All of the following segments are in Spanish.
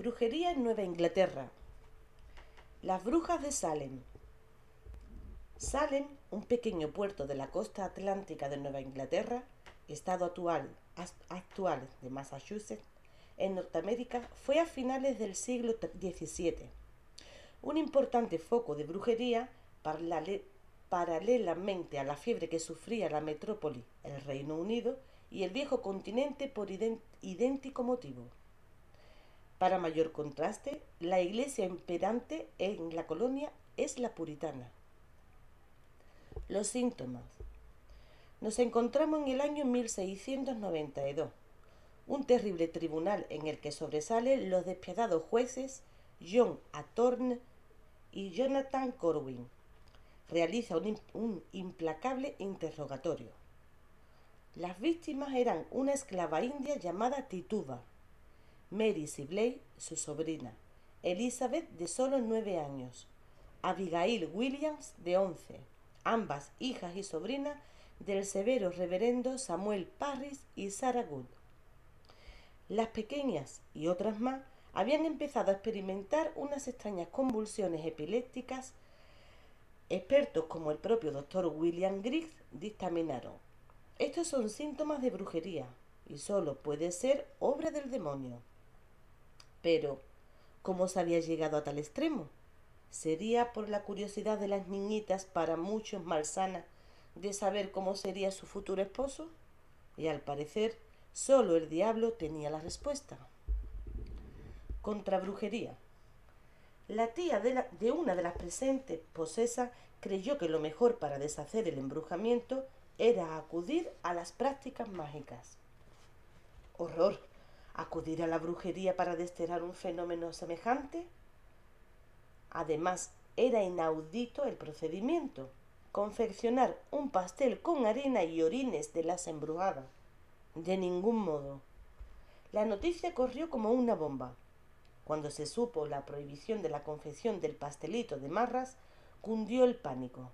Brujería en Nueva Inglaterra. Las brujas de Salem. Salem, un pequeño puerto de la costa atlántica de Nueva Inglaterra, estado actual de Massachusetts, en Norteamérica, fue a finales del siglo XVII un importante foco de brujería paralelamente a la fiebre que sufría la metrópoli, el Reino Unido y el viejo continente por idéntico motivo. Para mayor contraste, la iglesia imperante en la colonia es la puritana. Los síntomas. Nos encontramos en el año 1692, un terrible tribunal en el que sobresalen los despiadados jueces John Attorney y Jonathan Corwin. Realiza un implacable interrogatorio. Las víctimas eran una esclava india llamada Tituba, Mary Sibley, su sobrina, Elizabeth, de solo 9 años, Abigail Williams, de 11, ambas hijas y sobrinas del severo reverendo Samuel Parris y Sarah Good. Las pequeñas y otras más habían empezado a experimentar unas extrañas convulsiones epilépticas. Expertos como el propio doctor William Griggs dictaminaron: estos son síntomas de brujería y solo puede ser obra del demonio. Pero, ¿cómo se había llegado a tal extremo? ¿Sería por la curiosidad de las niñitas, para muchos malsana, de saber cómo sería su futuro esposo? Y al parecer, solo el diablo tenía la respuesta. Contrabrujería. La tía de una de las presentes posesas creyó que lo mejor para deshacer el embrujamiento era acudir a las prácticas mágicas. ¡Horror! ¿Acudir a la brujería para desterrar un fenómeno semejante? Además, era inaudito el procedimiento: confeccionar un pastel con harina y orines de las embrujadas. De ningún modo. La noticia corrió como una bomba. Cuando se supo la prohibición de la confección del pastelito de marras, cundió el pánico.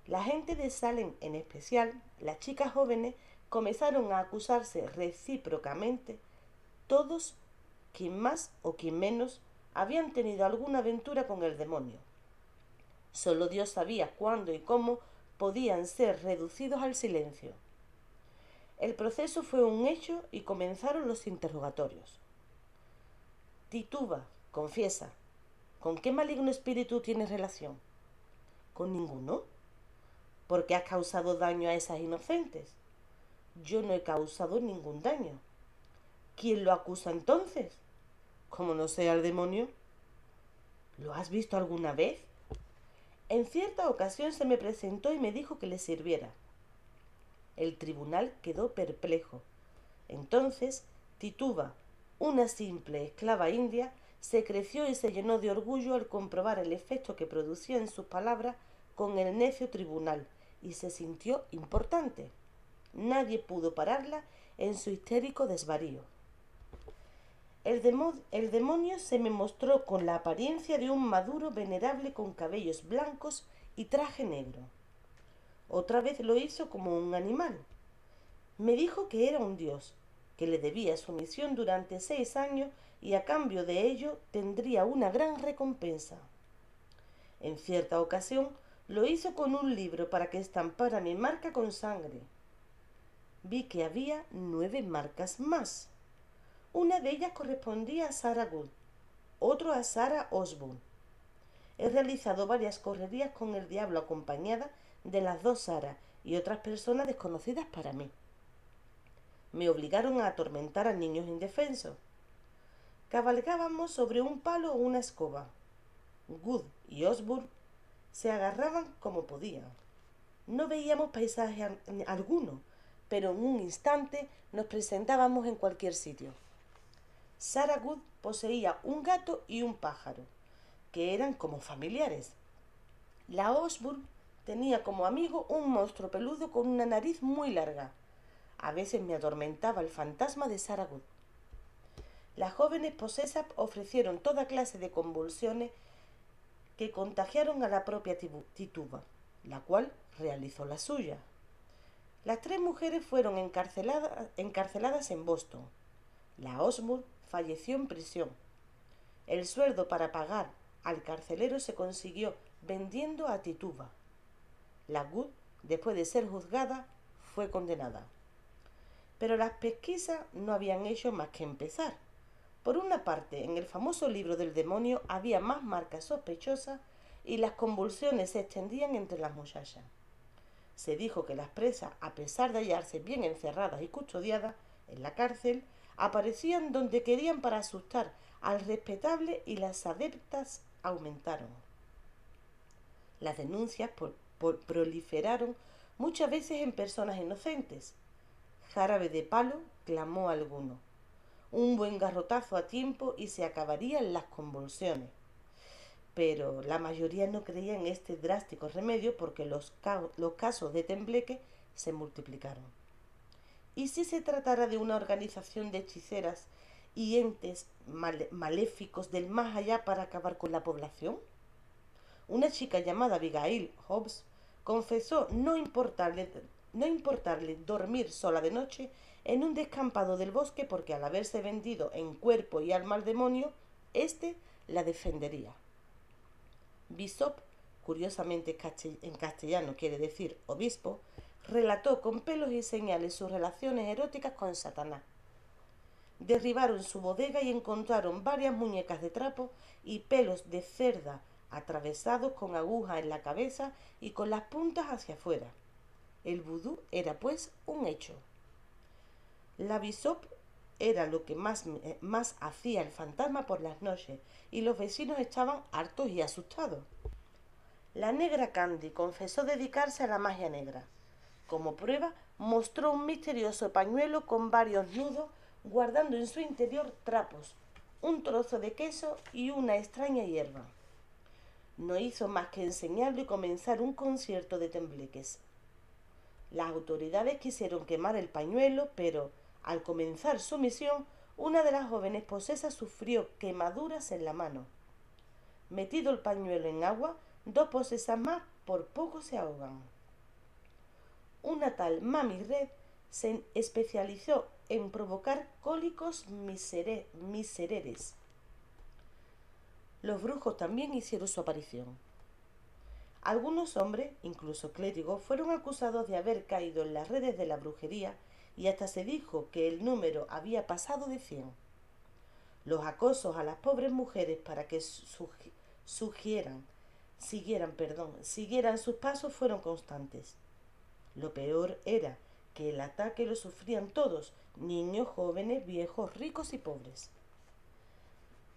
La gente de Salem, en especial las chicas jóvenes, comenzaron a acusarse recíprocamente. Todos, quien más o quien menos, habían tenido alguna aventura con el demonio. Solo Dios sabía cuándo y cómo podían ser reducidos al silencio. El proceso fue un hecho y comenzaron los interrogatorios. Tituba, confiesa, ¿con qué maligno espíritu tienes relación? ¿Con ninguno? ¿Por qué has causado daño a esas inocentes? Yo no he causado ningún daño. ¿Quién lo acusa entonces? Como no sea el demonio. ¿Lo has visto alguna vez? En cierta ocasión se me presentó y me dijo que le sirviera. El tribunal quedó perplejo. Entonces, Tituba, una simple esclava india, se creció y se llenó de orgullo al comprobar el efecto que producía en sus palabras con el necio tribunal, y se sintió importante. Nadie pudo pararla en su histérico desvarío. El demonio se me mostró con la apariencia de un maduro venerable con cabellos blancos y traje negro. Otra vez lo hizo como un animal. Me dijo que era un dios, que le debía sumisión durante 6 años y a cambio de ello tendría una gran recompensa. En cierta ocasión lo hizo con un libro para que estampara mi marca con sangre. Vi que había 9 marcas más. Una de ellas correspondía a Sarah Good, otro a Sarah Osborne. He realizado varias correrías con el diablo acompañada de las 2 Sarah y otras personas desconocidas para mí. Me obligaron a atormentar a niños indefensos. Cabalgábamos sobre un palo o una escoba. Good y Osborne se agarraban como podían. No veíamos paisaje alguno, pero en un instante nos presentábamos en cualquier sitio. Sarah Good poseía un gato y un pájaro, que eran como familiares. La Osborne tenía como amigo un monstruo peludo con una nariz muy larga. A veces me atormentaba el fantasma de Sarah Good. Las jóvenes posesas ofrecieron toda clase de convulsiones que contagiaron a la propia Tituba, la cual realizó la suya. Las 3 mujeres fueron encarceladas en Boston. La Osborne falleció en prisión. El sueldo para pagar al carcelero se consiguió vendiendo a Tituba. La Good, después de ser juzgada, fue condenada. Pero las pesquisas no habían hecho más que empezar. Por una parte, en el famoso libro del demonio había más marcas sospechosas y las convulsiones se extendían entre las muchachas. Se dijo que las presas, a pesar de hallarse bien encerradas y custodiadas en la cárcel, aparecían donde querían para asustar al respetable y las adeptas aumentaron. Las denuncias proliferaron muchas veces en personas inocentes. Jarabe de palo, clamó alguno. Un buen garrotazo a tiempo y se acabarían las convulsiones. Pero la mayoría no creía en este drástico remedio porque los casos de tembleque se multiplicaron. ¿Y si se tratara de una organización de hechiceras y entes maléficos del más allá para acabar con la población? Una chica llamada Abigail Hobbs confesó no importarle dormir sola de noche en un descampado del bosque porque al haberse vendido en cuerpo y alma al demonio, éste la defendería. Bishop, curiosamente en castellano quiere decir obispo, relató con pelos y señales sus relaciones eróticas con Satanás. Derribaron su bodega y encontraron varias muñecas de trapo y pelos de cerda atravesados con agujas en la cabeza y con las puntas hacia afuera. El vudú era pues un hecho. La Bishop era lo que más hacía el fantasma por las noches y los vecinos estaban hartos y asustados. La negra Candy confesó dedicarse a la magia negra. Como prueba, mostró un misterioso pañuelo con varios nudos, guardando en su interior trapos, un trozo de queso y una extraña hierba. No hizo más que enseñarlo y comenzar un concierto de tembleques. Las autoridades quisieron quemar el pañuelo, pero al comenzar su misión, una de las jóvenes posesas sufrió quemaduras en la mano. Metido el pañuelo en agua, 2 posesas más por poco se ahogan. Una tal Mami Red se especializó en provocar cólicos misereres. Los brujos también hicieron su aparición. Algunos hombres, incluso clérigos, fueron acusados de haber caído en las redes de la brujería y hasta se dijo que el número había pasado de 100. Los acosos a las pobres mujeres para que siguieran sus pasos fueron constantes. Lo peor era que el ataque lo sufrían todos, niños, jóvenes, viejos, ricos y pobres.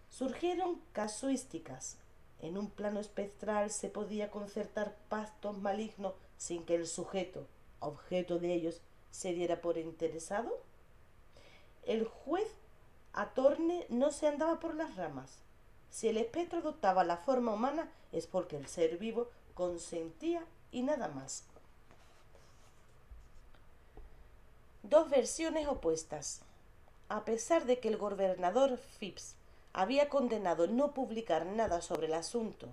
Surgieron casuísticas. En un plano espectral se podía concertar pactos malignos sin que el sujeto, objeto de ellos, se diera por interesado. El juez Atorne no se andaba por las ramas. Si el espectro adoptaba la forma humana es porque el ser vivo consentía y nada más. 2 versiones opuestas. A pesar de que el gobernador Phips había condenado no publicar nada sobre el asunto,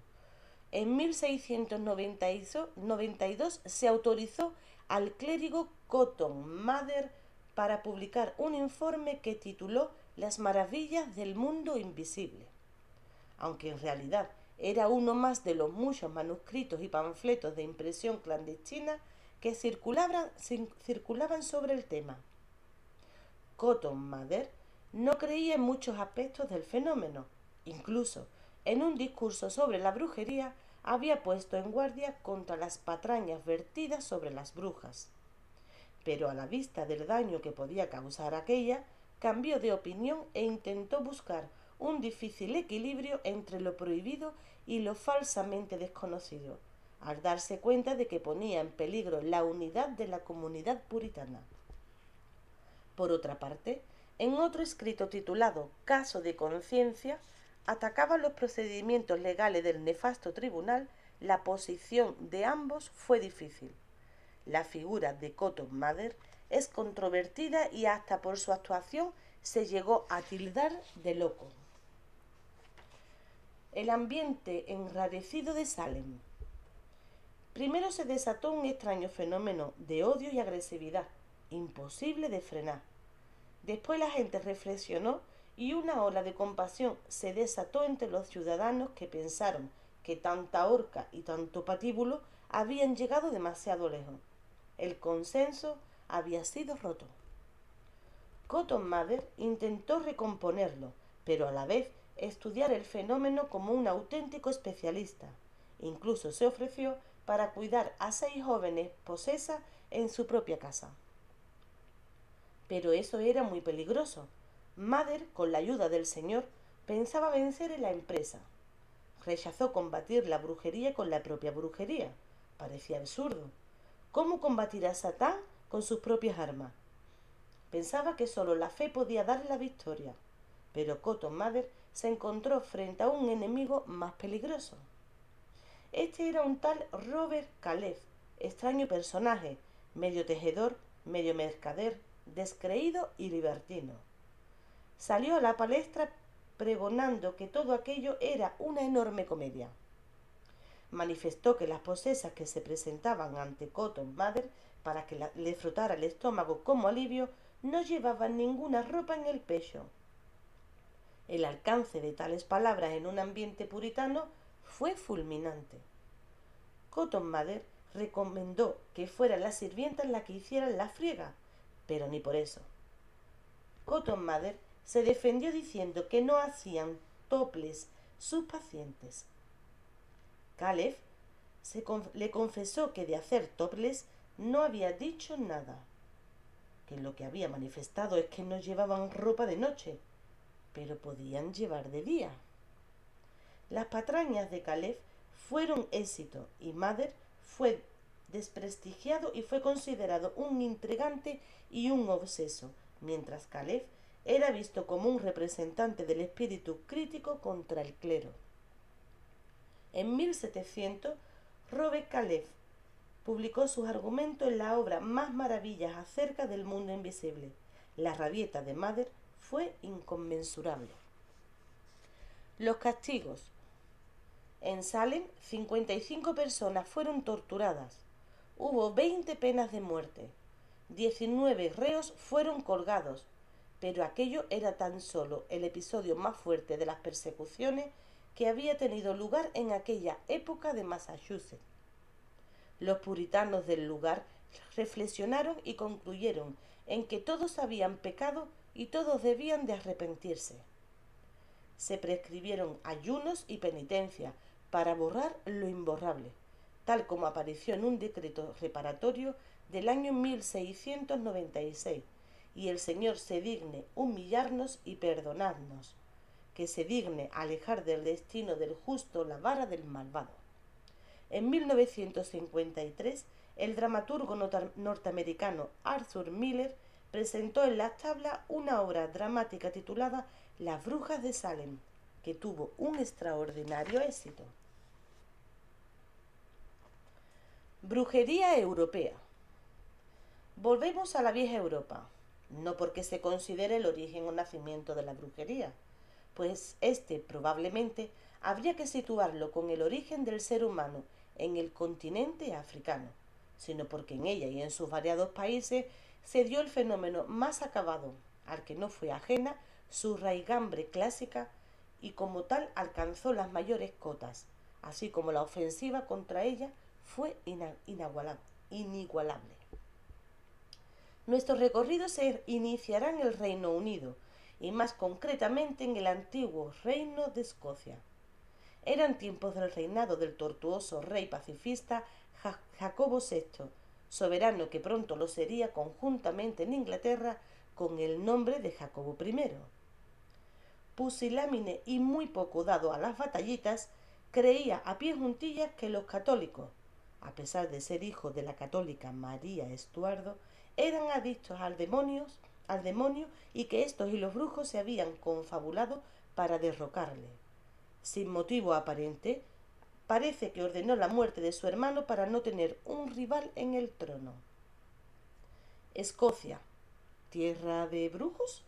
en 1692 se autorizó al clérigo Cotton Mather para publicar un informe que tituló Las maravillas del mundo invisible, aunque en realidad era uno más de los muchos manuscritos y panfletos de impresión clandestina que circulaban sobre el tema. Cotton Mather no creía en muchos aspectos del fenómeno. Incluso, en un discurso sobre la brujería, había puesto en guardia contra las patrañas vertidas sobre las brujas. Pero a la vista del daño que podía causar aquella, cambió de opinión e intentó buscar un difícil equilibrio entre lo prohibido y lo falsamente desconocido, al darse cuenta de que ponía en peligro la unidad de la comunidad puritana. Por otra parte, en otro escrito titulado Caso de conciencia, atacaba los procedimientos legales del nefasto tribunal. La posición de ambos fue difícil. La figura de Cotton Mather es controvertida y hasta por su actuación se llegó a tildar de loco. El ambiente enrarecido de Salem. Primero se desató un extraño fenómeno de odio y agresividad, imposible de frenar. Después la gente reflexionó y una ola de compasión se desató entre los ciudadanos que pensaron que tanta horca y tanto patíbulo habían llegado demasiado lejos. El consenso había sido roto. Cotton Mather intentó recomponerlo, pero a la vez estudiar el fenómeno como un auténtico especialista. Incluso se ofreció para cuidar a 6 jóvenes posesas en su propia casa. Pero eso era muy peligroso. Mather, con la ayuda del Señor, pensaba vencer en la empresa. Rechazó combatir la brujería con la propia brujería. Parecía absurdo. ¿Cómo combatir a Satán con sus propias armas? Pensaba que solo la fe podía darle la victoria. Pero Cotton Mather se encontró frente a un enemigo más peligroso. Este era un tal Robert Calef, extraño personaje, medio tejedor, medio mercader, descreído y libertino. Salió a la palestra pregonando que todo aquello era una enorme comedia. Manifestó que las posesas que se presentaban ante Cotton Mather para que le frotara el estómago como alivio no llevaban ninguna ropa en el pecho. El alcance de tales palabras en un ambiente puritano fue fulminante. Cotton Mather recomendó que fuera la sirvienta la que hiciera la friega, pero ni por eso. Cotton Mather se defendió diciendo que no hacían toples sus pacientes. Calef le confesó que de hacer toples no había dicho nada, que lo que había manifestado es que no llevaban ropa de noche, pero podían llevar de día. Las patrañas de Calef fueron éxito y Mather fue desprestigiado y fue considerado un intrigante y un obseso, mientras Calef era visto como un representante del espíritu crítico contra el clero. En 1700, Robert Calef publicó sus argumentos en la obra Más maravillas acerca del mundo invisible. La rabieta de Mather fue inconmensurable. Los castigos. En Salem, 55 personas fueron torturadas. Hubo 20 penas de muerte. 19 reos fueron colgados. Pero aquello era tan solo el episodio más fuerte de las persecuciones que había tenido lugar en aquella época de Massachusetts. Los puritanos del lugar reflexionaron y concluyeron en que todos habían pecado y todos debían de arrepentirse. Se prescribieron ayunos y penitencia para borrar lo imborrable, tal como apareció en un decreto reparatorio del año 1696, y el Señor se digne humillarnos y perdonarnos, que se digne alejar del destino del justo la vara del malvado. En 1953, el dramaturgo norteamericano Arthur Miller presentó en las tablas una obra dramática titulada Las brujas de Salem, que tuvo un extraordinario éxito. Brujería europea. Volvemos a la vieja Europa, no porque se considere el origen o nacimiento de la brujería, pues este probablemente habría que situarlo con el origen del ser humano en el continente africano, sino porque en ella y en sus variados países se dio el fenómeno más acabado, al que no fue ajena su raigambre clásica, y como tal alcanzó las mayores cotas, así como la ofensiva contra ella fue inigualable. Nuestro recorrido se iniciará en el Reino Unido, y más concretamente en el antiguo Reino de Escocia. Eran tiempos del reinado del tortuoso rey pacifista Jacobo VI, soberano que pronto lo sería conjuntamente en Inglaterra con el nombre de Jacobo I. Pusilánime y muy poco dado a las batallitas, creía a pie juntillas que los católicos, a pesar de ser hijos de la católica María Estuardo, eran adictos al demonio y que estos y los brujos se habían confabulado para derrocarle. Sin motivo aparente, parece que ordenó la muerte de su hermano para no tener un rival en el trono. Escocia, ¿tierra de brujos?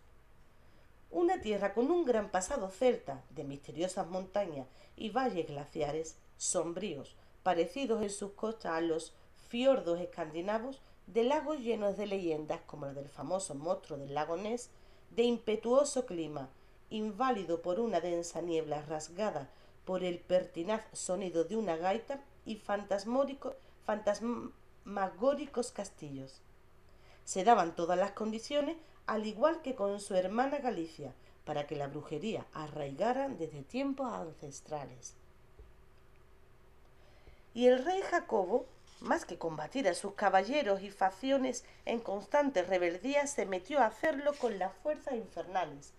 Una tierra con un gran pasado celta, de misteriosas montañas y valles glaciares, sombríos, parecidos en sus costas a los fiordos escandinavos, de lagos llenos de leyendas como el del famoso monstruo del lago Ness, de impetuoso clima inválido por una densa niebla rasgada por el pertinaz sonido de una gaita y fantasmagóricos castillos. Se daban todas las condiciones, al igual que con su hermana Galicia, para que la brujería arraigara desde tiempos ancestrales. Y el rey Jacobo, más que combatir a sus caballeros y facciones en constante rebeldía, se metió a hacerlo con las fuerzas infernales,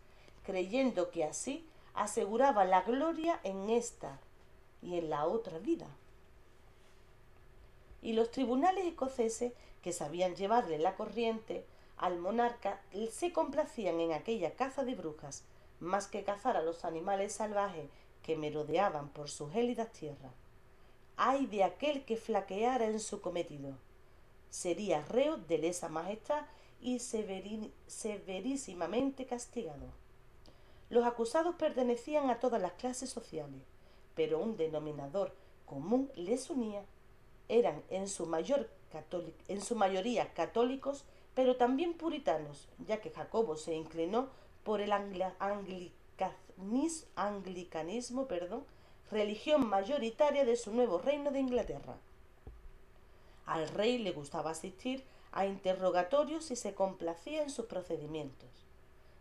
creyendo que así aseguraba la gloria en esta y en la otra vida. Y los tribunales escoceses, que sabían llevarle la corriente al monarca, se complacían en aquella caza de brujas, más que cazar a los animales salvajes que merodeaban por sus gélidas tierras. Ay de aquel que flaqueara en su cometido. Sería reo de lesa majestad y severísimamente castigado. Los acusados pertenecían a todas las clases sociales, pero un denominador común les unía. Eran en su mayoría católicos, pero también puritanos, ya que Jacobo se inclinó por el anglicanismo, religión mayoritaria de su nuevo reino de Inglaterra. Al rey le gustaba asistir a interrogatorios y se complacía en sus procedimientos.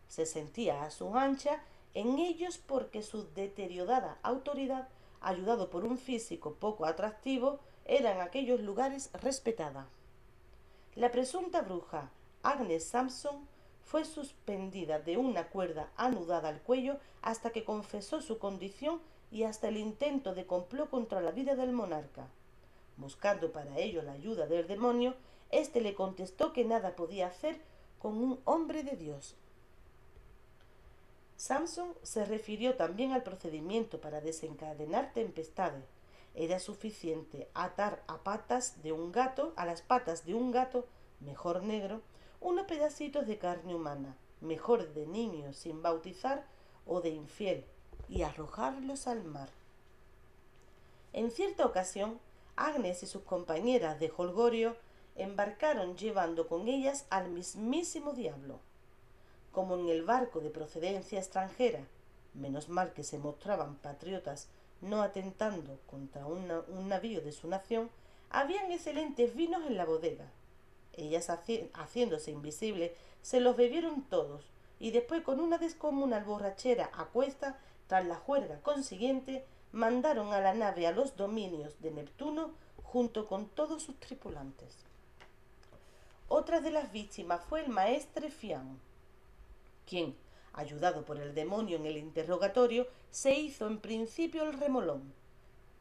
Se sentía a su ancha en ellos porque su deteriorada autoridad, ayudado por un físico poco atractivo, era en aquellos lugares respetada. La presunta bruja Agnes Sampson fue suspendida de una cuerda anudada al cuello hasta que confesó su condición y hasta el intento de complot contra la vida del monarca. Buscando para ello la ayuda del demonio, éste le contestó que nada podía hacer con un hombre de Dios. Samson se refirió también al procedimiento para desencadenar tempestades. Era suficiente atar a las patas de un gato, mejor negro, unos pedacitos de carne humana, mejor de niño sin bautizar o de infiel, y arrojarlos al mar. En cierta ocasión, Agnes y sus compañeras de jolgorio embarcaron llevando con ellas al mismísimo diablo. Como en el barco de procedencia extranjera, menos mal que se mostraban patriotas no atentando contra un navío de su nación, habían excelentes vinos en la bodega. Ellas, haciéndose invisibles, se los bebieron todos y después, con una descomunal borrachera a cuesta, tras la juerga consiguiente, mandaron a la nave a los dominios de Neptuno junto con todos sus tripulantes. Otra de las víctimas fue el maestre Fiam, quien, ayudado por el demonio en el interrogatorio, se hizo en principio el remolón.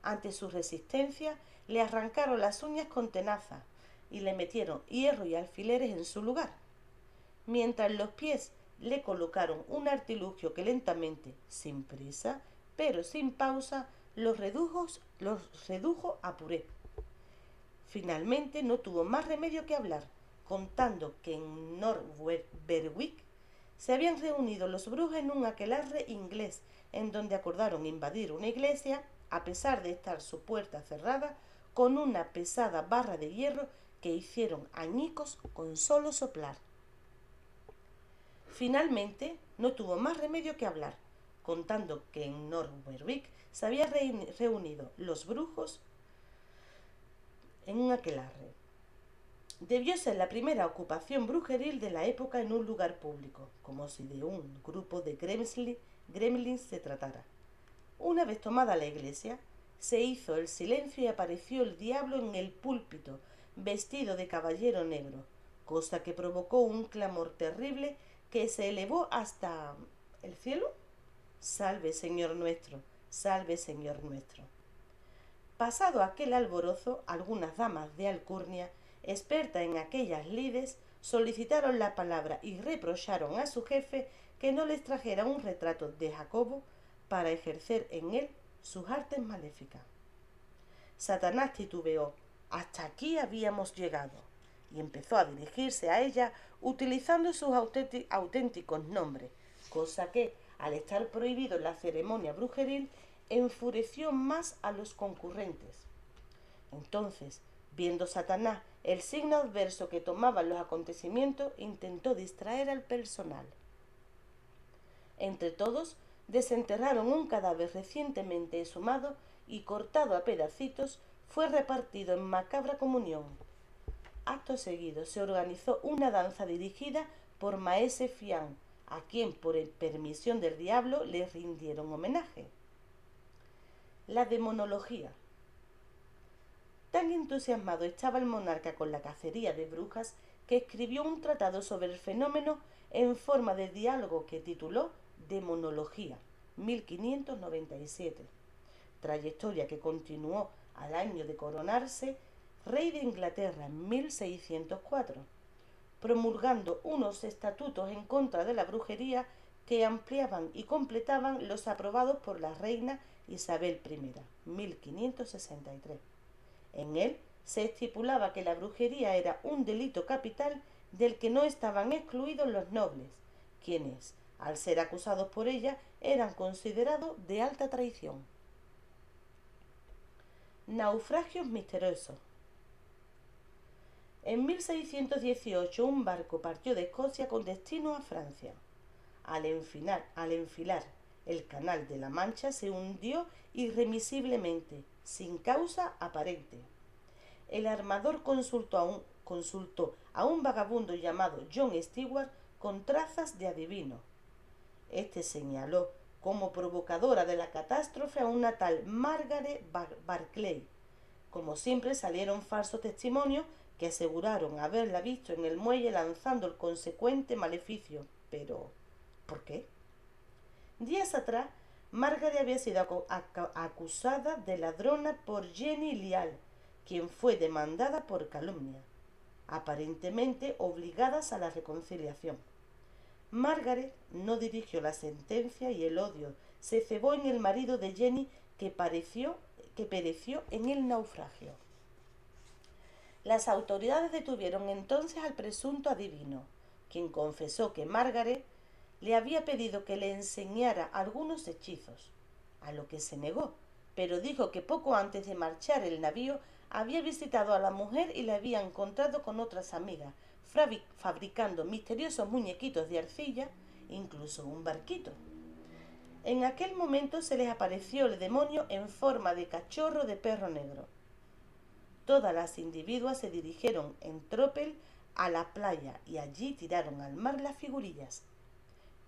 Ante su resistencia, le arrancaron las uñas con tenaza y le metieron hierro y alfileres en su lugar, mientras en los pies le colocaron un artilugio que lentamente, sin prisa, pero sin pausa, los redujo a puré. Finalmente no tuvo más remedio que hablar, contando que en Norberwick se habían reunido los brujos en un aquelarre inglés, en donde acordaron invadir una iglesia, a pesar de estar su puerta cerrada, con una pesada barra de hierro que hicieron añicos con solo soplar. Finalmente no tuvo más remedio que hablar, contando que en Norberwick se habían reunido los brujos en un aquelarre. Debió ser la primera ocupación brujeril de la época en un lugar público, como si de un grupo de gremlins se tratara. Una vez tomada la iglesia, se hizo el silencio y apareció el diablo en el púlpito, vestido de caballero negro, cosa que provocó un clamor terrible que se elevó hasta el cielo. Salve, Señor nuestro, salve, Señor nuestro. Pasado aquel alborozo, algunas damas de alcurnia, expertas en aquellas lides, solicitaron la palabra y reprocharon a su jefe que no les trajera un retrato de Jacobo para ejercer en él sus artes maléficas. Satanás titubeó. Hasta aquí habíamos llegado, y empezó a dirigirse a ella utilizando sus auténticos nombres, cosa que, al estar prohibido en la ceremonia brujeril, enfureció más a los concurrentes. Entonces, viendo Satanás el signo adverso que tomaban los acontecimientos, intentó distraer al personal. Entre todos, desenterraron un cadáver recientemente exhumado y, cortado a pedacitos, fue repartido en macabra comunión. Acto seguido se organizó una danza dirigida por Maese Fian, a quien por permisión del diablo le rindieron homenaje. La demonología. Tan entusiasmado estaba el monarca con la cacería de brujas que escribió un tratado sobre el fenómeno en forma de diálogo que tituló Demonología, 1597, trayectoria que continuó al año de coronarse rey de Inglaterra en 1604, promulgando unos estatutos en contra de la brujería que ampliaban y completaban los aprobados por la reina Isabel I, 1563. En él se estipulaba que la brujería era un delito capital del que no estaban excluidos los nobles, quienes, al ser acusados por ella, eran considerados de alta traición. Naufragios misteriosos. En 1618 un barco partió de Escocia con destino a Francia. Al enfilar el Canal de la Mancha se hundió irremisiblemente, sin causa aparente. El armador consultó a un vagabundo llamado John Stewart con trazas de adivino. Este señaló como provocadora de la catástrofe a una tal Margaret Barclay. Como siempre, salieron falsos testimonios que aseguraron haberla visto en el muelle lanzando el consecuente maleficio. Pero, ¿por qué? Días atrás, Margaret había sido acusada de ladrona por Jenny Lial, quien fue demandada por calumnia, aparentemente obligadas a la reconciliación. Margaret no dirigió la sentencia y el odio se cebó en el marido de Jenny que pereció en el naufragio. Las autoridades detuvieron entonces al presunto adivino, quien confesó que Margaret le había pedido que le enseñara algunos hechizos, a lo que se negó, pero dijo que poco antes de marchar el navío había visitado a la mujer y la había encontrado con otras amigas, fabricando misteriosos muñequitos de arcilla, incluso un barquito. En aquel momento se les apareció el demonio en forma de cachorro de perro negro. Todas las individuas se dirigieron en tropel a la playa y allí tiraron al mar las figurillas.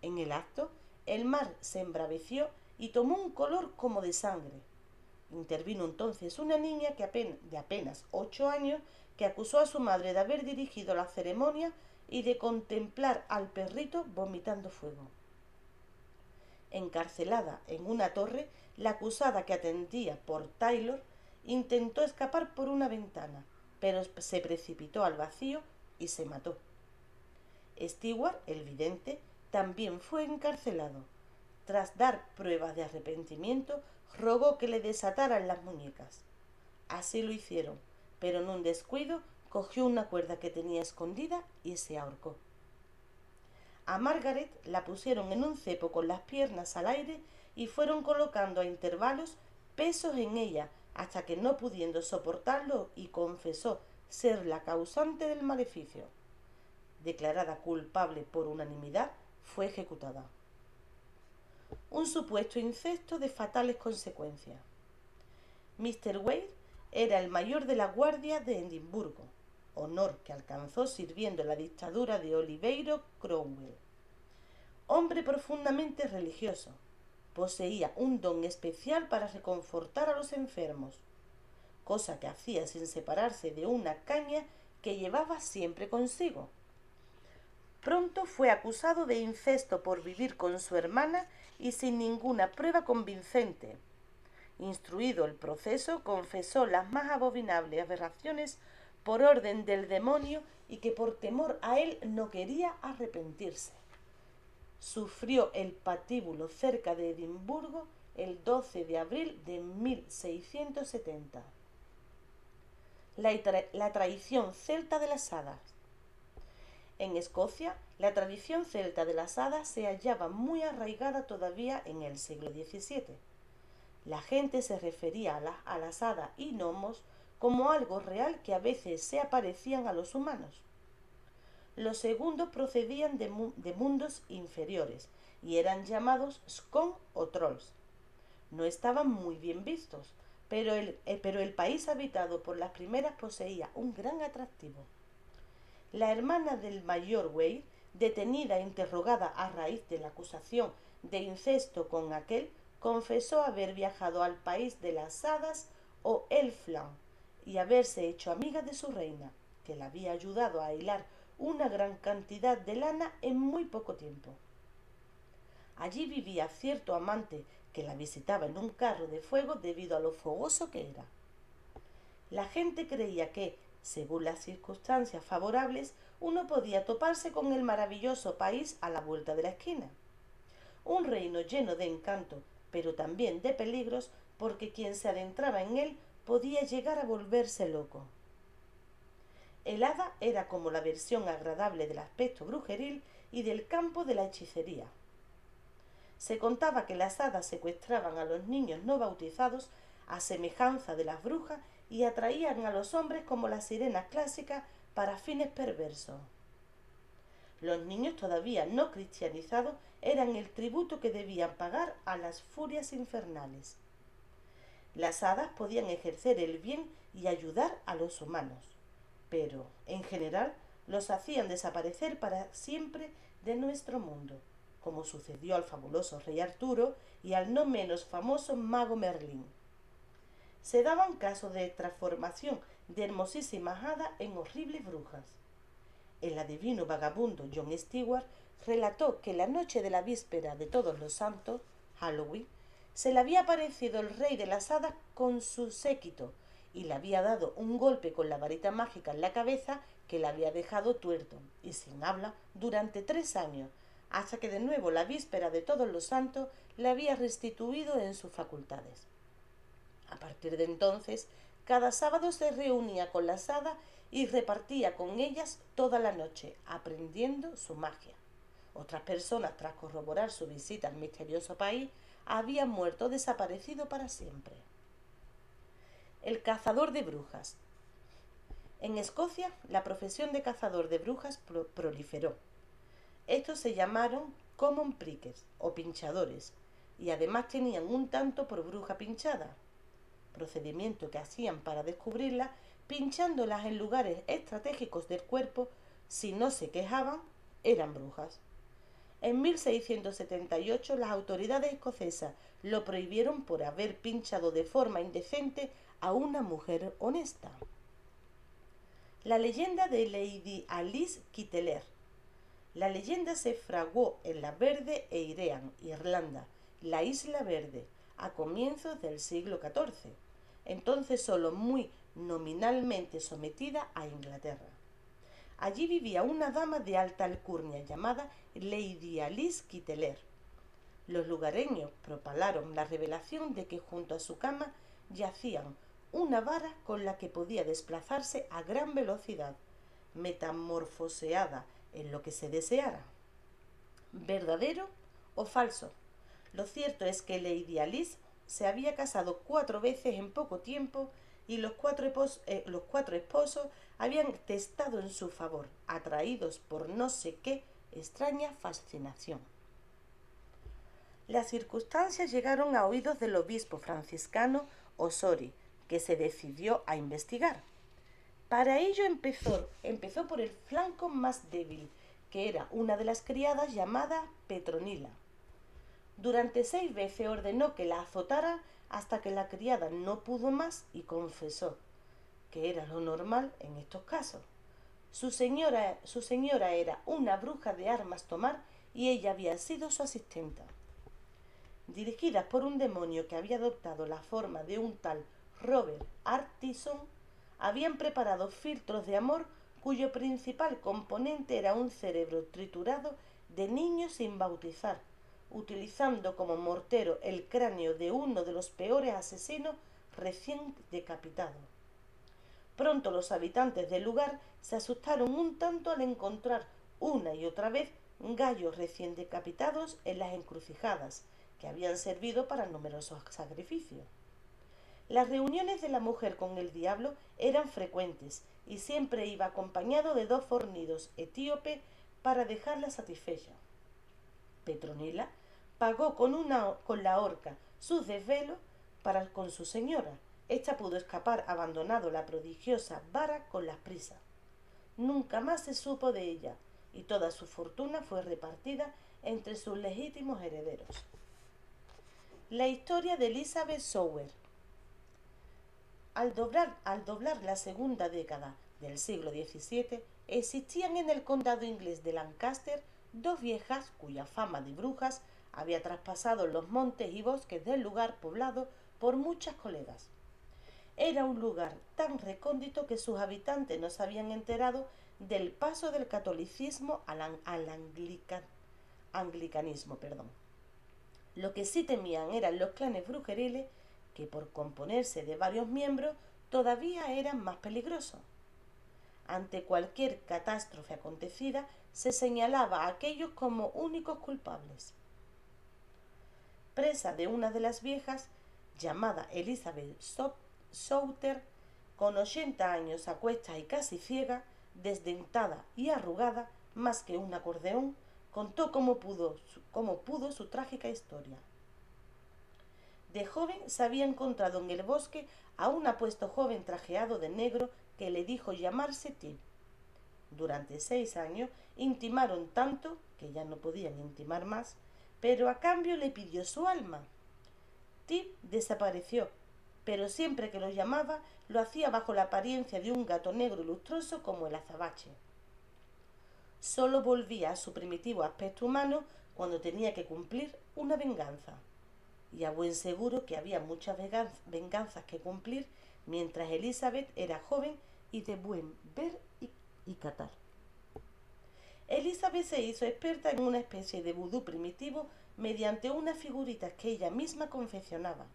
En el acto, el mar se embraveció y tomó un color como de sangre. Intervino entonces una niña de apenas 8 años que acusó a su madre de haber dirigido la ceremonia y de contemplar al perrito vomitando fuego. Encarcelada en una torre, la acusada, que atendía por Taylor, intentó escapar por una ventana, pero se precipitó al vacío y se mató. Stewart, el vidente, también fue encarcelado. Tras dar pruebas de arrepentimiento, rogó que le desataran las muñecas. Así lo hicieron, pero en un descuido cogió una cuerda que tenía escondida y se ahorcó. A Margaret la pusieron en un cepo con las piernas al aire y fueron colocando a intervalos pesos en ella hasta que, no pudiendo soportarlo, y confesó ser la causante del maleficio. Declarada culpable por unanimidad, fue ejecutada. Un supuesto incesto de fatales consecuencias. Mr. Wade era el mayor de la guardia de Edimburgo, honor que alcanzó sirviendo en la dictadura de Oliveiro Cromwell. Hombre profundamente religioso, poseía un don especial para reconfortar a los enfermos, cosa que hacía sin separarse de una caña que llevaba siempre consigo. Pronto fue acusado de incesto por vivir con su hermana y sin ninguna prueba convincente. Instruido el proceso, confesó las más abominables aberraciones por orden del demonio y que por temor a él no quería arrepentirse. Sufrió el patíbulo cerca de Edimburgo el 12 de abril de 1670. La tradición celta de las hadas. En Escocia, la tradición celta de las hadas se hallaba muy arraigada todavía en el siglo XVII. La gente se refería a las hadas y gnomos como algo real que a veces se aparecían a los humanos. Los segundos procedían de mundos inferiores y eran llamados scon o trolls. No estaban muy bien vistos, pero el país habitado por las primeras poseía un gran atractivo. La hermana del mayor Wade, detenida e interrogada a raíz de la acusación de incesto con aquel, confesó haber viajado al país de las hadas o Elfland y haberse hecho amiga de su reina, que la había ayudado a hilar una gran cantidad de lana en muy poco tiempo. Allí vivía cierto amante que la visitaba en un carro de fuego debido a lo fogoso que era. La gente creía que, según las circunstancias favorables, uno podía toparse con el maravilloso país a la vuelta de la esquina. Un reino lleno de encanto, pero también de peligros, porque quien se adentraba en él podía llegar a volverse loco. El hada era como la versión agradable del aspecto brujeril y del campo de la hechicería. Se contaba que las hadas secuestraban a los niños no bautizados a semejanza de las brujas y atraían a los hombres como las sirenas clásicas para fines perversos. Los niños todavía no cristianizados eran el tributo que debían pagar a las furias infernales. Las hadas podían ejercer el bien y ayudar a los humanos, pero, en general, los hacían desaparecer para siempre de nuestro mundo, como sucedió al fabuloso rey Arturo y al no menos famoso mago Merlín. Se daban casos de transformación de hermosísimas hadas en horribles brujas. El adivino vagabundo John Stewart relató que la noche de la víspera de Todos los Santos, Halloween, se le había aparecido el rey de las hadas con su séquito y le había dado un golpe con la varita mágica en la cabeza que le había dejado tuerto y sin habla durante 3 años, hasta que de nuevo la víspera de Todos los Santos le había restituido en sus facultades. A partir de entonces, cada sábado se reunía con las hadas y repartía con ellas toda la noche, aprendiendo su magia. Otras personas, tras corroborar su visita al misterioso país, habían muerto o desaparecido para siempre. El cazador de brujas. En Escocia, la profesión de cazador de brujas proliferó. Estos se llamaron common prickers o pinchadores, y además tenían un tanto por bruja pinchada, procedimiento que hacían para descubrirlas pinchándolas en lugares estratégicos del cuerpo. Si no se quejaban, eran brujas. En 1678 las autoridades escocesas lo prohibieron por haber pinchado de forma indecente a una mujer honesta. La leyenda de Lady Alice Kitteler. La leyenda se fraguó en la Verde Eirean, Irlanda, la Isla Verde, a comienzos del siglo XIV, entonces solo muy nominalmente sometida a Inglaterra. Allí vivía una dama de alta alcurnia llamada Lady Alice Kitteler. Los lugareños propalaron la revelación de que junto a su cama yacían una vara con la que podía desplazarse a gran velocidad, metamorfoseada en lo que se deseara. ¿Verdadero o falso? Lo cierto es que Lady Alice se había casado 4 veces en poco tiempo y los cuatro esposos habían testado en su favor, atraídos por no sé qué extraña fascinación. Las circunstancias llegaron a oídos del obispo franciscano Ossory, que se decidió a investigar. Para ello empezó por el flanco más débil, que era una de las criadas llamada Petronila. Durante 6 veces ordenó que la azotara hasta que la criada no pudo más y confesó, que era lo normal en estos casos. Su señora era una bruja de armas tomar y ella había sido su asistenta. Dirigidas por un demonio que había adoptado la forma de un tal Robert Artison, habían preparado filtros de amor cuyo principal componente era un cerebro triturado de niños sin bautizar, utilizando como mortero el cráneo de uno de los peores asesinos recién decapitado. Pronto los habitantes del lugar se asustaron un tanto al encontrar una y otra vez gallos recién decapitados en las encrucijadas, que habían servido para numerosos sacrificios. Las reuniones de la mujer con el diablo eran frecuentes y siempre iba acompañado de 2 fornidos etíopes para dejarla satisfecha. Petronila, pagó con la horca sus desvelos para con su señora. Esta pudo escapar abandonando la prodigiosa vara con las prisas. Nunca más se supo de ella, y toda su fortuna fue repartida entre sus legítimos herederos. La historia de Elizabeth Sower. Al doblar la segunda década del siglo XVII, existían en el condado inglés de Lancaster dos viejas cuya fama de brujas había traspasado los montes y bosques del lugar poblado por muchas colegas. Era un lugar tan recóndito que sus habitantes no se habían enterado del paso del catolicismo al anglicanismo. Lo que sí temían eran los clanes brujeriles, que por componerse de varios miembros todavía eran más peligrosos. Ante cualquier catástrofe acontecida, se señalaba a aquellos como únicos culpables. Presa de una de las viejas, llamada Elizabeth Souter, con 80 años a cuestas y casi ciega, desdentada y arrugada, más que un acordeón, contó cómo pudo su trágica historia. De joven se había encontrado en el bosque a un apuesto joven trajeado de negro que le dijo llamarse Tip. Durante 6 años intimaron tanto que ya no podían intimar más, pero a cambio le pidió su alma. Tip desapareció, pero siempre que lo llamaba lo hacía bajo la apariencia de un gato negro y lustroso como el azabache. Solo volvía a su primitivo aspecto humano cuando tenía que cumplir una venganza. Y a buen seguro que había muchas venganzas que cumplir mientras Elizabeth era joven y de buen ver y catar. Elizabeth se hizo experta en una especie de vudú primitivo mediante unas figuritas que ella misma confeccionaba.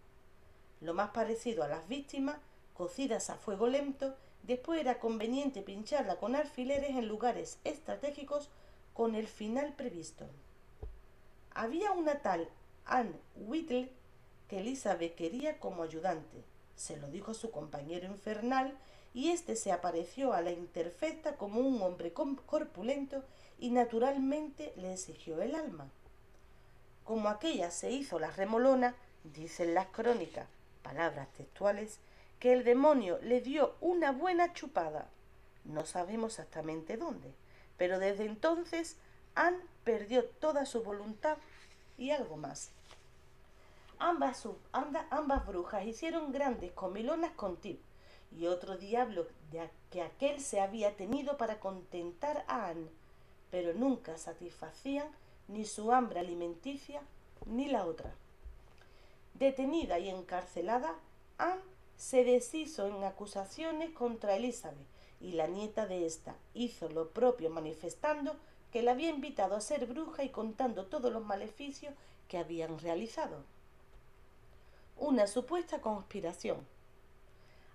Lo más parecido a las víctimas, cocidas a fuego lento, después era conveniente pincharla con alfileres en lugares estratégicos con el final previsto. Había una tal Anne Whittle que Elizabeth quería como ayudante. Se lo dijo a su compañero infernal y éste se apareció a la interfecta como un hombre corpulento y naturalmente le exigió el alma. Como aquella se hizo la remolona, dicen las crónicas, palabras textuales, que el demonio le dio una buena chupada. No sabemos exactamente dónde, pero desde entonces Anne perdió toda su voluntad y algo más. Ambas brujas hicieron grandes comilonas con Tip y otro diablo que aquel se había tenido para contentar a Anne, pero nunca satisfacían ni su hambre alimenticia ni la otra. Detenida y encarcelada, Anne se deshizo en acusaciones contra Elizabeth y la nieta de ésta hizo lo propio manifestando que la había invitado a ser bruja y contando todos los maleficios que habían realizado. Una supuesta conspiración.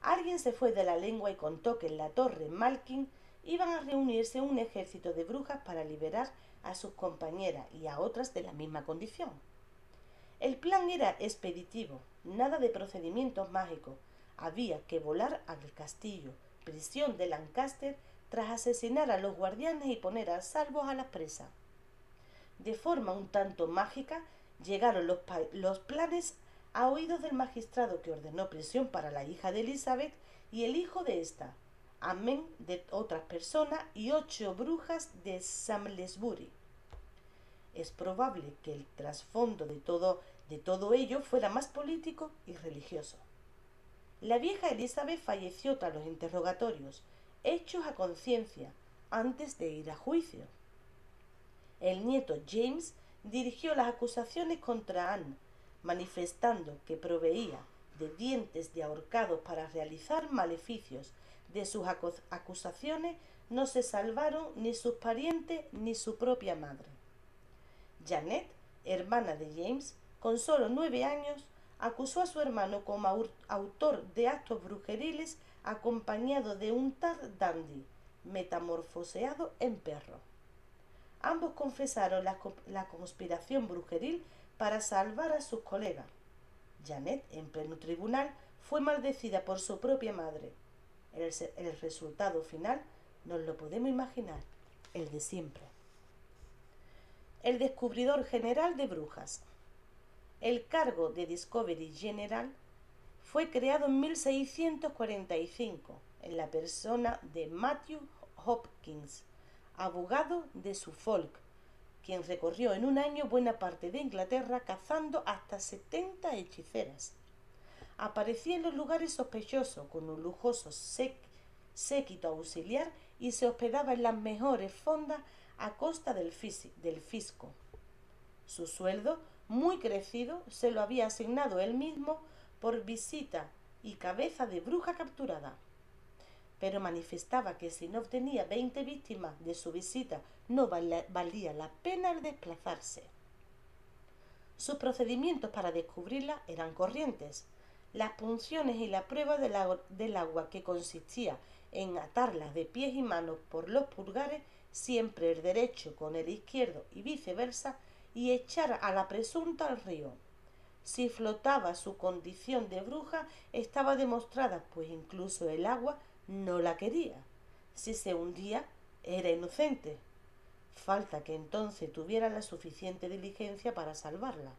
Alguien se fue de la lengua y contó que en la torre Malkin iban a reunirse un ejército de brujas para liberar a sus compañeras y a otras de la misma condición. El plan era expeditivo, nada de procedimientos mágicos. Había que volar al castillo, prisión de Lancaster, tras asesinar a los guardianes y poner a salvo a las presas. De forma un tanto mágica llegaron los planes a oídos del magistrado, que ordenó prisión para la hija de Elizabeth y el hijo de ésta, amén de otras personas y 8 brujas de Samlesbury. Es probable que el trasfondo de todo ello fuera más político y religioso. La vieja Elizabeth falleció tras los interrogatorios, hechos a conciencia, antes de ir a juicio. El nieto James dirigió las acusaciones contra Anne, manifestando que proveía de dientes de ahorcados para realizar maleficios. De sus acusaciones no se salvaron ni sus parientes ni su propia madre. Janet, hermana de James, con solo 9 años, acusó a su hermano como autor de actos brujeriles acompañado de un tal dandy, metamorfoseado en perro. Ambos confesaron la conspiración brujeril para salvar a sus colegas. Janet, en pleno tribunal, fue maldecida por su propia madre. El resultado final nos lo podemos imaginar, el de siempre. el descubridor general de brujas. El cargo de Discovery General fue creado en 1645 en la persona de Matthew Hopkins, abogado de Suffolk, quien recorrió en un año buena parte de Inglaterra cazando hasta 70 hechiceras. Aparecía en los lugares sospechosos con un lujoso séquito auxiliar y se hospedaba en las mejores fondas a costa del fisco. Su sueldo, muy crecido, se lo había asignado él mismo por visita y cabeza de bruja capturada. Pero manifestaba que si no obtenía 20 víctimas de su visita no valía la pena el desplazarse. Sus procedimientos para descubrirla eran corrientes. Las punciones y la prueba del agua, que consistía en atarlas de pies y manos por los pulgares, siempre el derecho con el izquierdo y viceversa, y echar a la presunta al río. Si flotaba su condición de bruja, estaba demostrada, pues incluso el agua no la quería. Si se hundía, era inocente. Falta que entonces tuviera la suficiente diligencia para salvarla.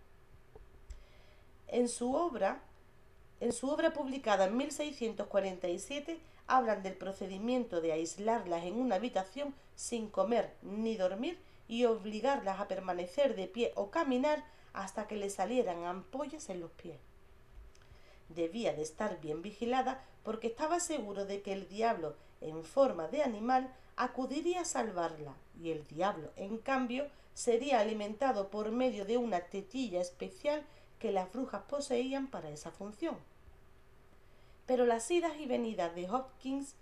En su obra publicada en 1647, hablan del procedimiento de aislarlas en una habitación sin comer ni dormir y obligarlas a permanecer de pie o caminar hasta que le salieran ampollas en los pies. Debía de estar bien vigilada porque estaba seguro de que el diablo, en forma de animal, acudiría a salvarla, y el diablo, en cambio, sería alimentado por medio de una tetilla especial que las brujas poseían para esa función. Pero las idas y venidas de Hopkins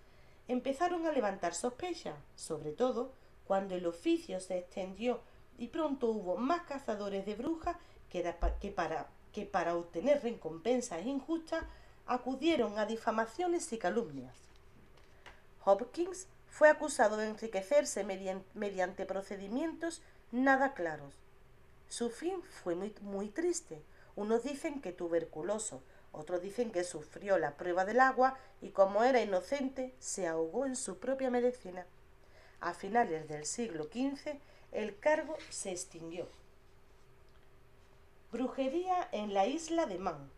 empezaron a levantar sospechas, sobre todo cuando el oficio se extendió y pronto hubo más cazadores de brujas que para obtener recompensas injustas acudieron a difamaciones y calumnias. Hopkins fue acusado de enriquecerse mediante procedimientos nada claros. Su fin fue muy triste. Unos dicen que tuberculoso, otros dicen que sufrió la prueba del agua y, como era inocente, se ahogó en su propia medicina. A finales del siglo XV, el cargo se extinguió. Brujería en la isla de Man.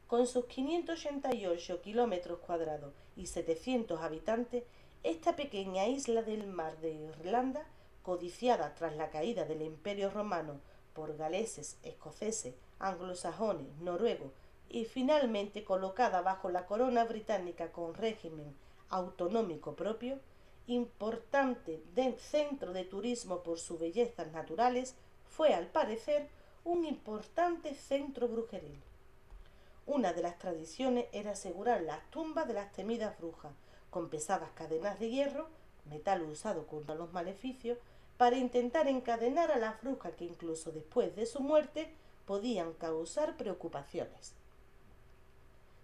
Con sus 588 kilómetros cuadrados y 700 habitantes, esta pequeña isla del mar de Irlanda, codiciada tras la caída del Imperio Romano por galeses, escoceses, anglosajones, noruegos y finalmente colocada bajo la corona británica con régimen autonómico propio, importante centro de turismo por sus bellezas naturales, fue al parecer un importante centro brujeril. Una de las tradiciones era asegurar las tumbas de las temidas brujas con pesadas cadenas de hierro, metal usado contra los maleficios, para intentar encadenar a las brujas que incluso después de su muerte podían causar preocupaciones.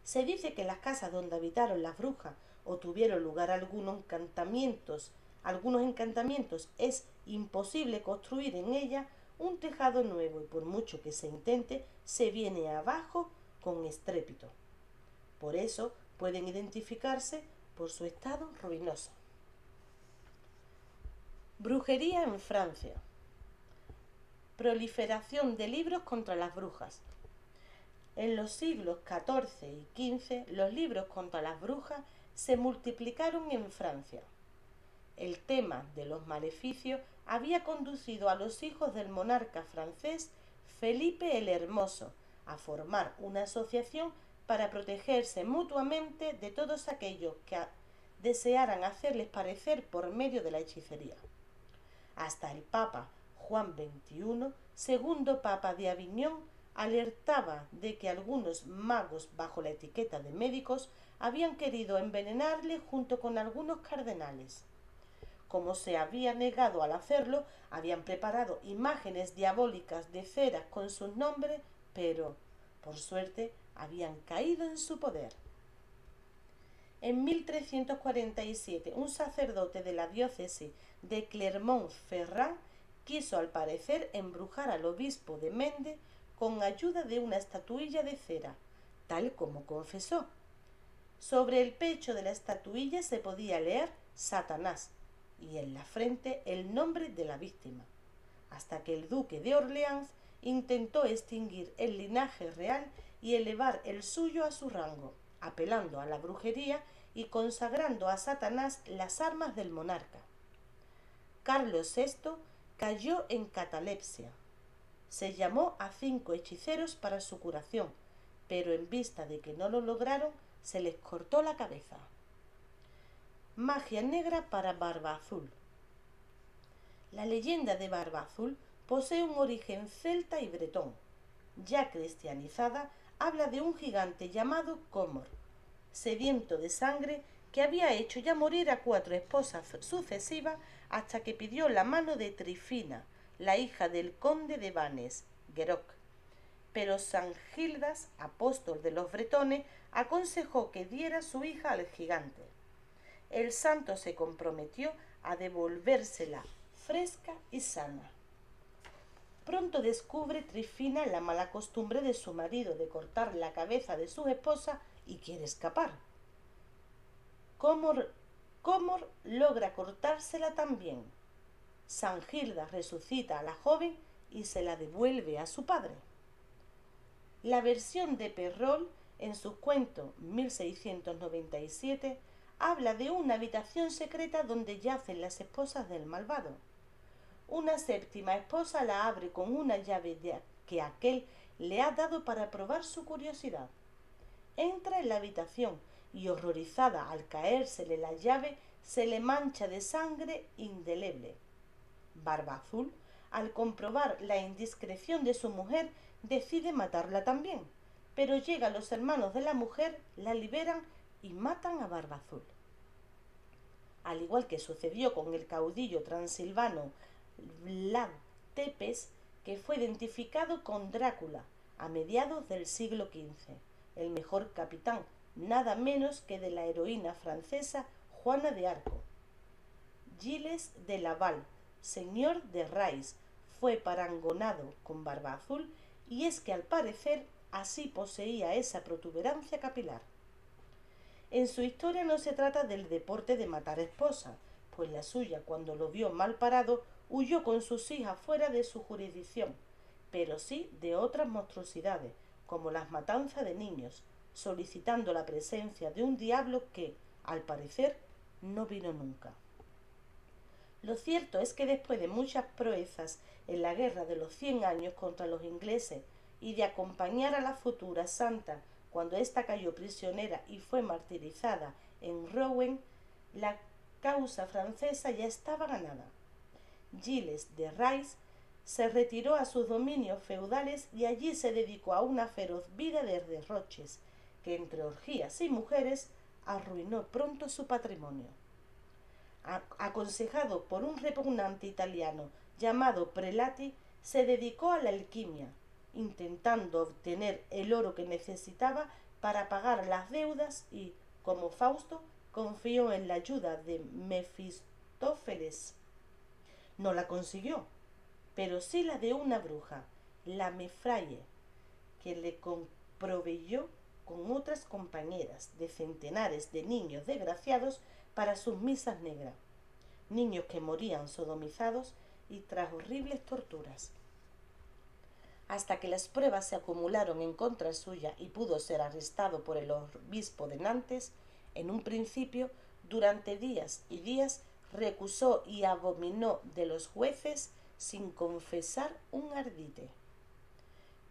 Se dice que en las casas donde habitaron las brujas o tuvieron lugar algunos encantamientos, es imposible construir en ellas un tejado nuevo y por mucho que se intente, se viene abajo con estrépito. Por eso pueden identificarse por su estado ruinoso. Brujería en Francia. Proliferación de libros contra las brujas. En los siglos XIV y XV, los libros contra las brujas se multiplicaron en Francia. El tema de los maleficios había conducido a los hijos del monarca francés Felipe el Hermoso a formar una asociación para protegerse mutuamente de todos aquellos que desearan hacerles parecer por medio de la hechicería. Hasta el Papa Juan XXI, segundo Papa de Aviñón, alertaba de que algunos magos, bajo la etiqueta de médicos, habían querido envenenarle junto con algunos cardenales. Como se había negado al hacerlo, habían preparado imágenes diabólicas de cera con sus nombres, pero, por suerte, habían caído en su poder. En 1347, un sacerdote de la diócesis de Clermont-Ferrand quiso, al parecer, embrujar al obispo de Mende con ayuda de una estatuilla de cera, tal como confesó. Sobre el pecho de la estatuilla se podía leer Satanás y en la frente el nombre de la víctima. hasta que el duque de Orleans intentó extinguir el linaje real y elevar el suyo a su rango, apelando a la brujería y consagrando a Satanás las armas del monarca. Carlos VI cayó en catalepsia. Se llamó a 5 hechiceros para su curación, pero en vista de que no lo lograron, se les cortó la cabeza. Magia negra para Barba Azul. La leyenda de Barba Azul posee un origen celta y bretón. Ya cristianizada, habla de un gigante llamado Comor, sediento de sangre, que había hecho ya morir a 4 esposas sucesivas hasta que pidió la mano de Trifina, la hija del conde de Vannes, Geroc. Pero San Gildas, apóstol de los bretones, aconsejó que diera su hija al gigante. El santo se comprometió a devolvérsela fresca y sana. Pronto descubre Trifina la mala costumbre de su marido de cortar la cabeza de su esposa y quiere escapar. Comor logra cortársela también. San Gildas resucita a la joven y se la devuelve a su padre. La versión de Perrault, en su cuento 1697, habla de una habitación secreta donde yacen las esposas del malvado. Una séptima esposa la abre con una llave que aquel le ha dado para probar su curiosidad. Entra en la habitación y, horrorizada al caérsele la llave, se le mancha de sangre indeleble. Barba Azul, al comprobar la indiscreción de su mujer, decide matarla también, pero llegan los hermanos de la mujer, la liberan y matan a Barba Azul. Al igual que sucedió con el caudillo transilvano Vlad Tepes, que fue identificado con Drácula a mediados del siglo XV, el mejor capitán, nada menos que de la heroína francesa Juana de Arco. Gilles de Laval, señor de Rais, fue parangonado con Barba Azul, y es que al parecer así poseía esa protuberancia capilar. En su historia no se trata del deporte de matar esposa, pues la suya, cuando lo vio mal parado, huyó con sus hijas fuera de su jurisdicción, pero sí de otras monstruosidades, como las matanzas de niños, solicitando la presencia de un diablo que, al parecer, no vino nunca. Lo cierto es que después de muchas proezas en la guerra de los 100 años contra los ingleses y de acompañar a la futura santa cuando ésta cayó prisionera y fue martirizada en Rouen, la causa francesa ya estaba ganada. Gilles de Rais se retiró a sus dominios feudales y allí se dedicó a una feroz vida de derroches, que entre orgías y mujeres arruinó pronto su patrimonio. Aconsejado por un repugnante italiano llamado Prelati, se dedicó a la alquimia, intentando obtener el oro que necesitaba para pagar las deudas y, como Fausto, confió en la ayuda de Mefistófeles. No la consiguió, pero sí la de una bruja, la Mefraye, que le proveyó con otras compañeras de centenares de niños desgraciados para sus misas negras, niños que morían sodomizados y tras horribles torturas. Hasta que las pruebas se acumularon en contra suya y pudo ser arrestado por el obispo de Nantes, en un principio, durante días y días, recusó y abominó de los jueces sin confesar un ardite.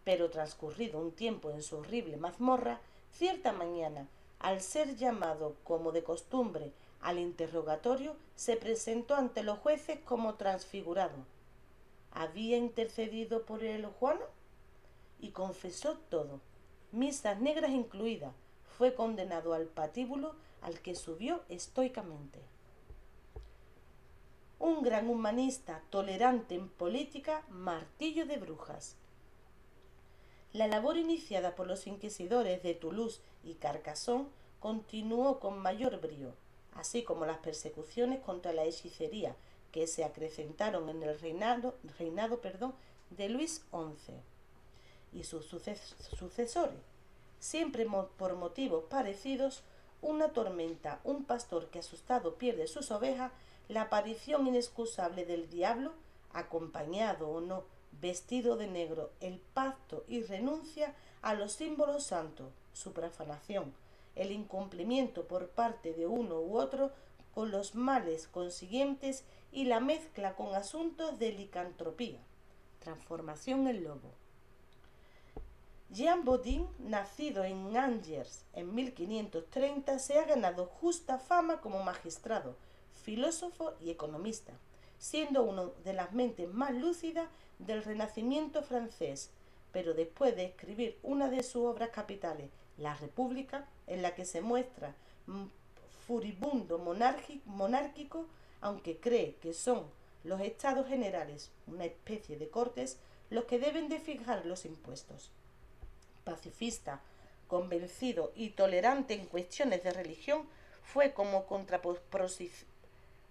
Pero transcurrido un tiempo en su horrible mazmorra, cierta mañana, al ser llamado, como de costumbre, al interrogatorio, se presentó ante los jueces como transfigurado. ¿Había intercedido por él Juana? Y confesó todo, misas negras incluidas. Fue condenado al patíbulo, al que subió estoicamente. Un gran humanista, tolerante en política, martillo de brujas. La labor iniciada por los inquisidores de Toulouse y Carcassonne continuó con mayor brío, así como las persecuciones contra la hechicería, que se acrecentaron en el reinado de Luis XI y sus sucesores. Siempre por motivos parecidos: una tormenta, un pastor que asustado pierde sus ovejas, la aparición inexcusable del diablo, acompañado o no, vestido de negro, el pacto y renuncia a los símbolos santos, su profanación, el incumplimiento por parte de uno u otro con los males consiguientes y la mezcla con asuntos de licantropía, transformación en lobo. Jean Bodin, nacido en Angers en 1530, se ha ganado justa fama como magistrado, filósofo y economista, siendo una de las mentes más lúcidas del Renacimiento francés, pero después de escribir una de sus obras capitales, La República, en la que se muestra furibundo monárquico, aunque cree que son los estados generales, una especie de cortes, los que deben de fijar los impuestos. Pacifista, convencido y tolerante en cuestiones de religión, fue como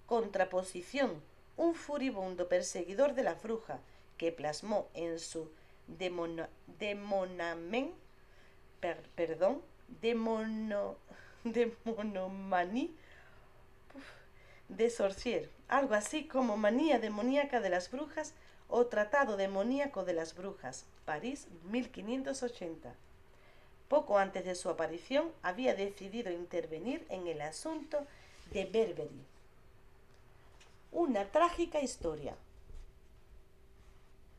contraposición un furibundo perseguidor de las brujas que plasmó en su demonomanie de sorcier, algo así como Manía demoníaca de las brujas o Tratado demoníaco de las brujas, París 1580. Poco antes de su aparición había decidido intervenir en el asunto de Berbery. Una trágica historia.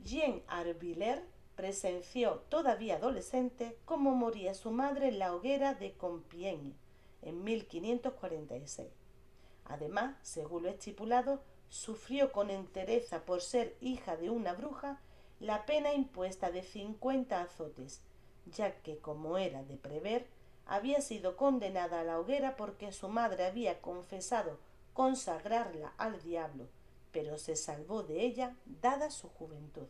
Jean Arviller presenció, todavía adolescente, cómo moría su madre en la hoguera de Compiègne en 1546. Además, según lo estipulado, sufrió con entereza por ser hija de una bruja la pena impuesta de 50 azotes, ya que, como era de prever, había sido condenada a la hoguera porque su madre había confesado consagrarla al diablo, pero se salvó de ella dada su juventud.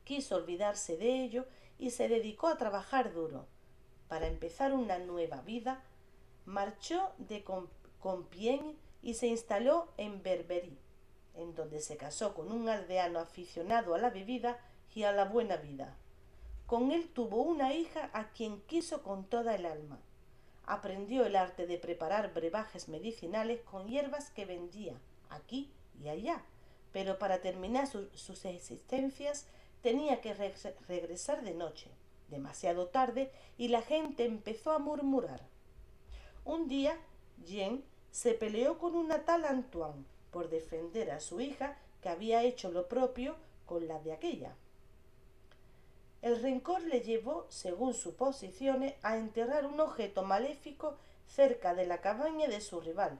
Quiso olvidarse de ello y se dedicó a trabajar duro. Para empezar una nueva vida, marchó de Compiègne y se instaló en Berbery, en donde se casó con un aldeano aficionado a la bebida y a la buena vida. Con él tuvo una hija a quien quiso con toda el alma. Aprendió el arte de preparar brebajes medicinales con hierbas que vendía aquí y allá, pero para terminar sus existencias tenía que regresar de noche, demasiado tarde, y la gente empezó a murmurar. Un día, Jean se peleó con una tal Antoine por defender a su hija, que había hecho lo propio con la de aquella. El rencor le llevó, según suposiciones, a enterrar un objeto maléfico cerca de la cabaña de su rival,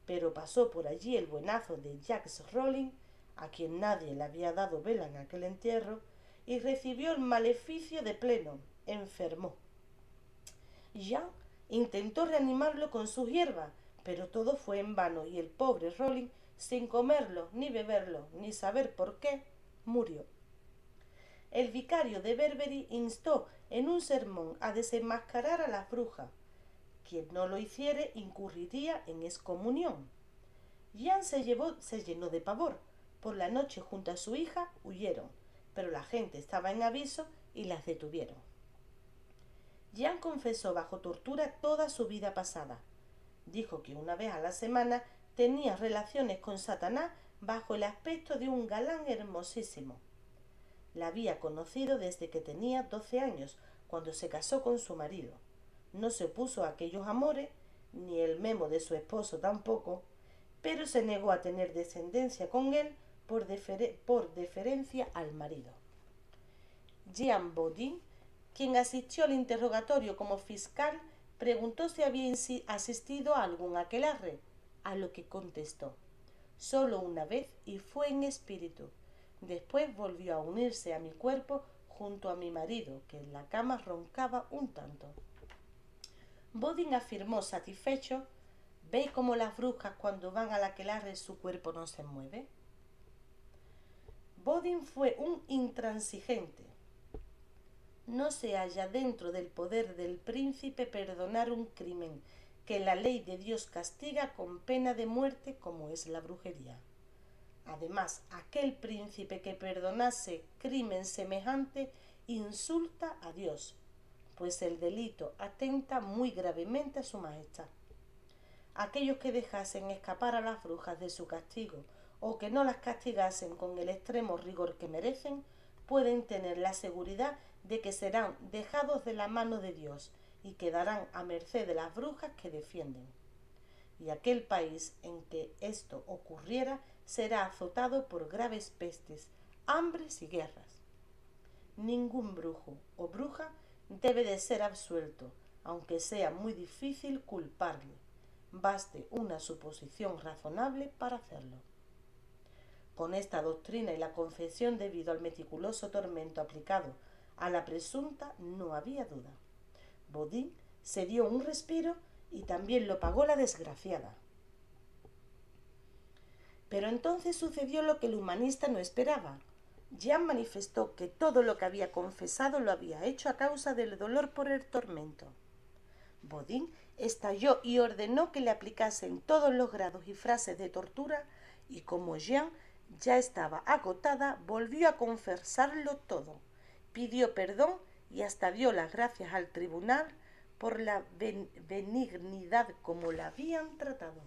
pero pasó por allí el buenazo de Jacques Rowling, a quien nadie le había dado vela en aquel entierro, y recibió el maleficio de pleno, enfermó. Jean intentó reanimarlo con sus hierbas, pero todo fue en vano y el pobre Rowling, sin comerlo, ni beberlo, ni saber por qué, murió. El vicario de Berbery instó en un sermón a desenmascarar a las brujas. Quien no lo hiciere incurriría en excomunión. Jean se llenó de pavor. Por la noche junto a su hija huyeron, pero la gente estaba en aviso y las detuvieron. Jean confesó bajo tortura toda su vida pasada. Dijo que una vez a la semana tenía relaciones con Satanás bajo el aspecto de un galán hermosísimo. La había conocido desde que tenía 12 años, cuando se casó con su marido. No se opuso a aquellos amores, ni el memo de su esposo tampoco, pero se negó a tener descendencia con él por deferencia al marido. Jean Bodin, quien asistió al interrogatorio como fiscal, preguntó si había asistido a algún aquelarre, a lo que contestó: solo una vez y fue en espíritu. Después volvió a unirse a mi cuerpo junto a mi marido, que en la cama roncaba un tanto. Bodin afirmó satisfecho: ¿veis cómo las brujas cuando van al aquelarre su cuerpo no se mueve? Bodin fue un intransigente. No se halla dentro del poder del príncipe perdonar un crimen que la ley de Dios castiga con pena de muerte, como es la brujería. Además, aquel príncipe que perdonase crimen semejante insulta a Dios, pues el delito atenta muy gravemente a su majestad. Aquellos que dejasen escapar a las brujas de su castigo o que no las castigasen con el extremo rigor que merecen, pueden tener la seguridad de que serán dejados de la mano de Dios y quedarán a merced de las brujas que defienden. Y aquel país en que esto ocurriera será azotado por graves pestes, hambres y guerras. Ningún brujo o bruja debe de ser absuelto, aunque sea muy difícil culparle. Baste una suposición razonable para hacerlo. Con esta doctrina y la confesión debido al meticuloso tormento aplicado a la presunta no había duda. Bodin se dio un respiro y también lo pagó la desgraciada. Pero entonces sucedió lo que el humanista no esperaba. Jean manifestó que todo lo que había confesado lo había hecho a causa del dolor por el tormento. Bodin estalló y ordenó que le aplicasen todos los grados y frases de tortura, y como Jean ya estaba agotada, volvió a confesarlo todo. Pidió perdón y hasta dio las gracias al tribunal por la benignidad como la habían tratado.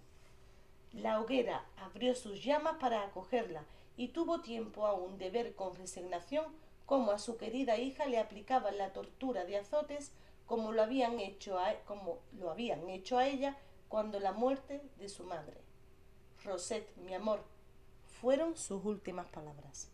La hoguera abrió sus llamas para acogerla y tuvo tiempo aún de ver con resignación cómo a su querida hija le aplicaban la tortura de azotes como lo habían hecho a ella cuando la muerte de su madre. Rosette, mi amor, fueron sus últimas palabras.